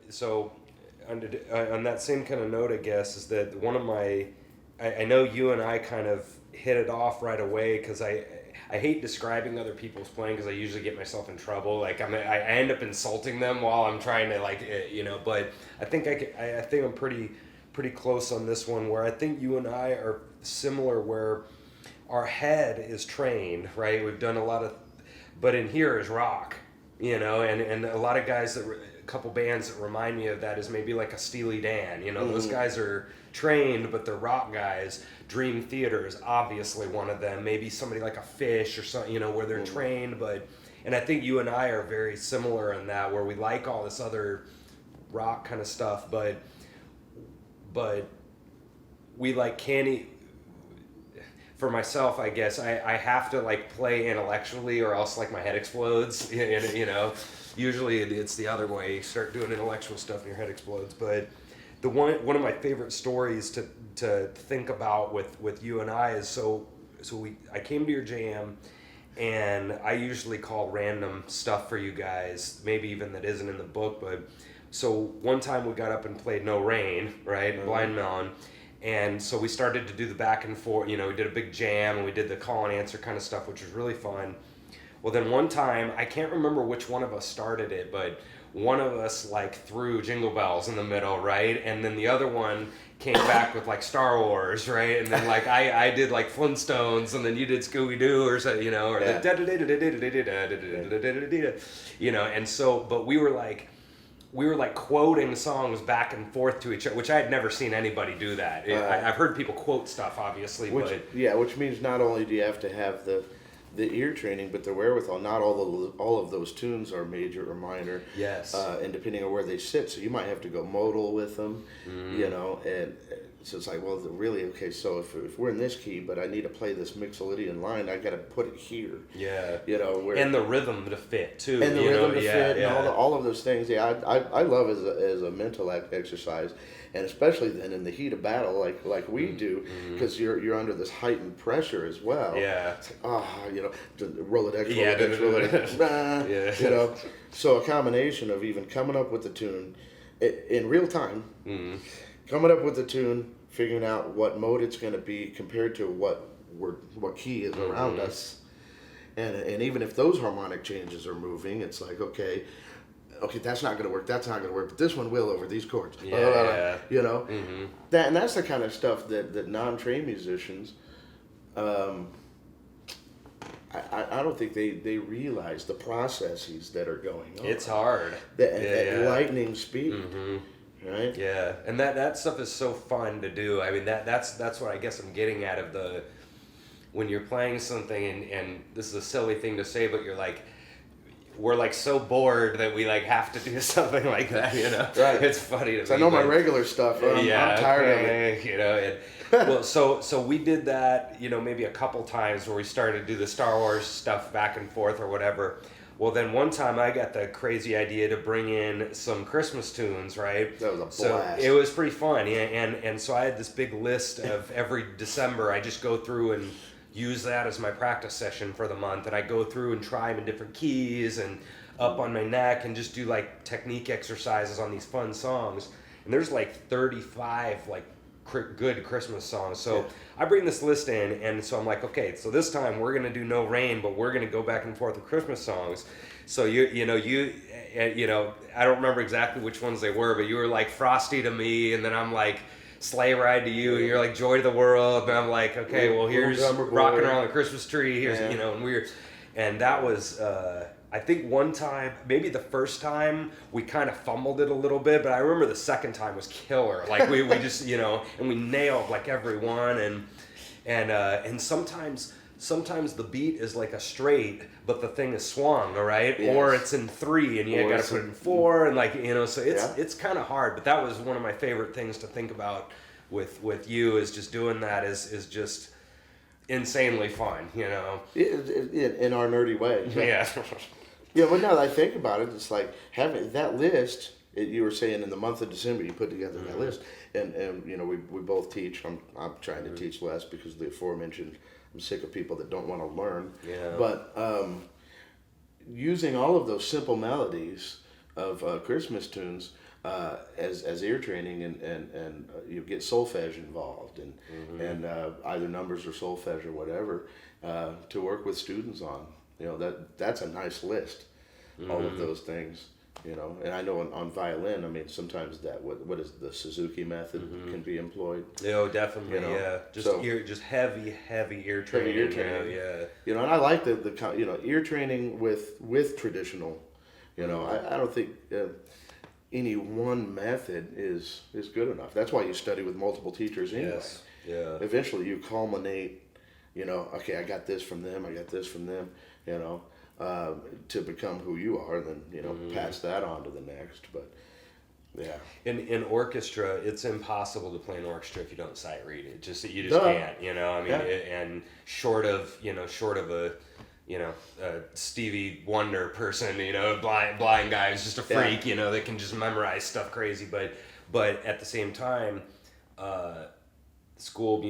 So on that same kind of note, I guess, is that one of my, I know you and I kind of hit it off right away because I hate describing other people's playing because I usually get myself in trouble. Like I end up insulting them while I'm trying to But I think I think I'm pretty close on this one where I think you and I are similar where our head is trained, right? We've done a lot of, but in here is rock, and a lot of guys a couple bands that remind me of that is maybe like a Steely Dan, those guys are trained, but they're rock guys. Dream Theater is obviously one of them. Maybe somebody like a Fish or something, where they're trained, and I think you and I are very similar in that, where we like all this other rock kind of stuff, but we like can't. For myself, I guess I have to like play intellectually, or else like my head explodes. Usually it's the other way. You start doing intellectual stuff and your head explodes. But the one of my favorite stories to think about with you and I is I came to your jam, and I usually call random stuff for you guys, maybe even that isn't in the book. But so one time we got up and played No Rain, right, Blind Melon. And so we started to do the back and forth, we did a big jam and we did the call and answer kind of stuff, which was really fun. Well, then one time, I can't remember which one of us started it, but one of us like threw Jingle Bells in the middle, right? And then the other one came back with like Star Wars, right? And then like I did like Flintstones, and then you did Scooby-Doo or something, or and so, but we were like quoting songs back and forth to each other, which I had never seen anybody do that. I've heard people quote stuff, obviously, which means not only do you have to have the ear training, but the wherewithal. Not all of those tunes are major or minor. Yes. And depending on where they sit, so you might have to go modal with them, and so it's like, well, really, okay, so if we're in this key, but I need to play this Mixolydian line, I got to put it here. Yeah. And the rhythm to fit too. And the rhythm to fit, and all of those things. Yeah, I love as a mental exercise, and especially then in the heat of battle, like we do, because you're under this heightened pressure as well. Yeah. It's like, Rolodex. So a combination of even coming up with the tune in real time, coming up with the tune, figuring out what mode it's going to be compared to what key is around us, and even if those harmonic changes are moving, it's like okay, that's not going to work. That's not going to work. But this one will over these chords. That, and that's the kind of stuff that non-trained musicians, I don't think they realize the processes that are going on. It's hard. At lightning speed. Right? Yeah, and that stuff is so fun to do. I mean, that's what I guess I'm getting at of when you're playing something, and this is a silly thing to say, but we're like so bored that we like have to do something like that, Right. It's funny to me. I know my regular stuff. I'm tired of it. Well, so we did that, maybe a couple times where we started to do the Star Wars stuff back and forth or whatever. Well, then one time I got the crazy idea to bring in some Christmas tunes, right? That was a blast. So it was pretty fun, and so I had this big list of every December. I just go through and use that as my practice session for the month, and I go through and try them in different keys and up on my neck and just do like technique exercises on these fun songs. And there's like 35 like good Christmas songs. So I bring this list in, and so I'm like, okay, so this time we're gonna do No Rain, but we're gonna go back and forth with Christmas songs. So you I don't remember exactly which ones they were, but you were like Frosty to me, and then I'm like Sleigh Ride to you, and you're like Joy to the World, and I'm like, okay, well here's Rocking Around the Christmas Tree, here's and that was I think one time, maybe the first time, we kind of fumbled it a little bit, but I remember the second time was killer. Like we just and we nailed like every one, and sometimes the beat is like a straight, but the thing is swung, all right, or it's in 3 and you got to put it in 4, and so it's kind of hard. But that was one of my favorite things to think about with you, is just doing that is just insanely fun, in our nerdy way. Yeah. Yeah, but now that I think about it, it's like having that list. You were saying in the month of December you put together that list, and we both teach. I'm trying to teach less because of the aforementioned. I'm sick of people that don't want to learn. Yeah. But using all of those simple melodies Christmas tunes as ear training, and you get solfege involved, and either numbers or solfege or whatever to work with students on. That's a nice list. All of those things. And I know on violin, I mean, sometimes what is the Suzuki method can be employed. Oh, definitely, yeah. Just heavy ear training. Heavy ear training, and I like the ear training with traditional. I don't think any one method is good enough. That's why you study with multiple teachers anyway. Yes. Yeah. Eventually, you culminate. Okay, I got this from them. I got this from them. To become who you are, and then pass that on to the next. But yeah, in orchestra, it's impossible to play an orchestra if you don't sight read it. You just can't. I mean, and short of a Stevie Wonder person, blind guy who's just a freak, that can just memorize stuff crazy. But at the same time, school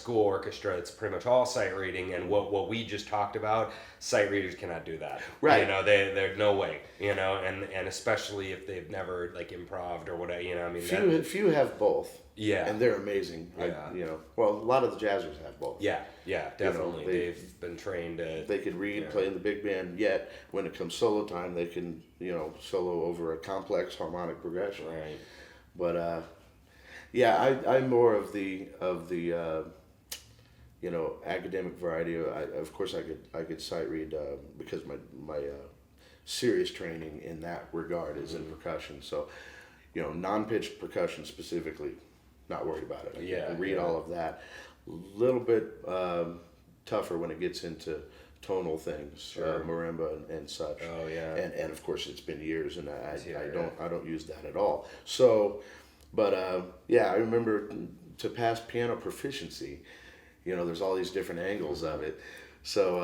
orchestra, it's pretty much all sight reading, and what we just talked about, sight readers cannot do that. Right. There's no way. And especially if they've never improved or whatever. I mean, few have both. Yeah. And they're amazing. Yeah. Well, a lot of the jazzers have both. Yeah, definitely. They've been trained to. They could read, play in the big band. Yet when it comes solo time, they can solo over a complex harmonic progression. Right. But yeah, I'm more of the academic variety. Of course I could sight read because my serious training in that regard is in percussion. So non-pitched percussion specifically, not worried about it. I can read all of that. A little bit tougher when it gets into tonal things, Sure. Marimba and such. Oh yeah. And of course it's been years, and I don't use that at all. So. But I remember to pass piano proficiency, there's all these different angles of it. So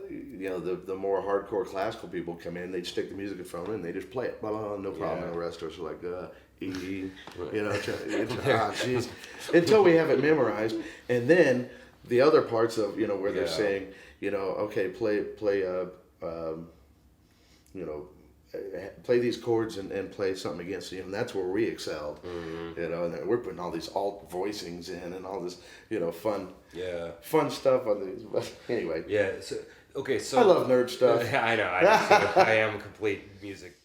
the more hardcore classical people come in, they stick the music phone and they just play it, blah, blah, blah, no problem. And the rest of us are like E, jeez, until we have it memorized, and then the other parts of where they're saying okay, play play these chords and play something against you, and that's where we excelled. And we're putting all these alt voicings in and all this fun stuff on these. But anyway, so I love nerd stuff. I know. I am a complete music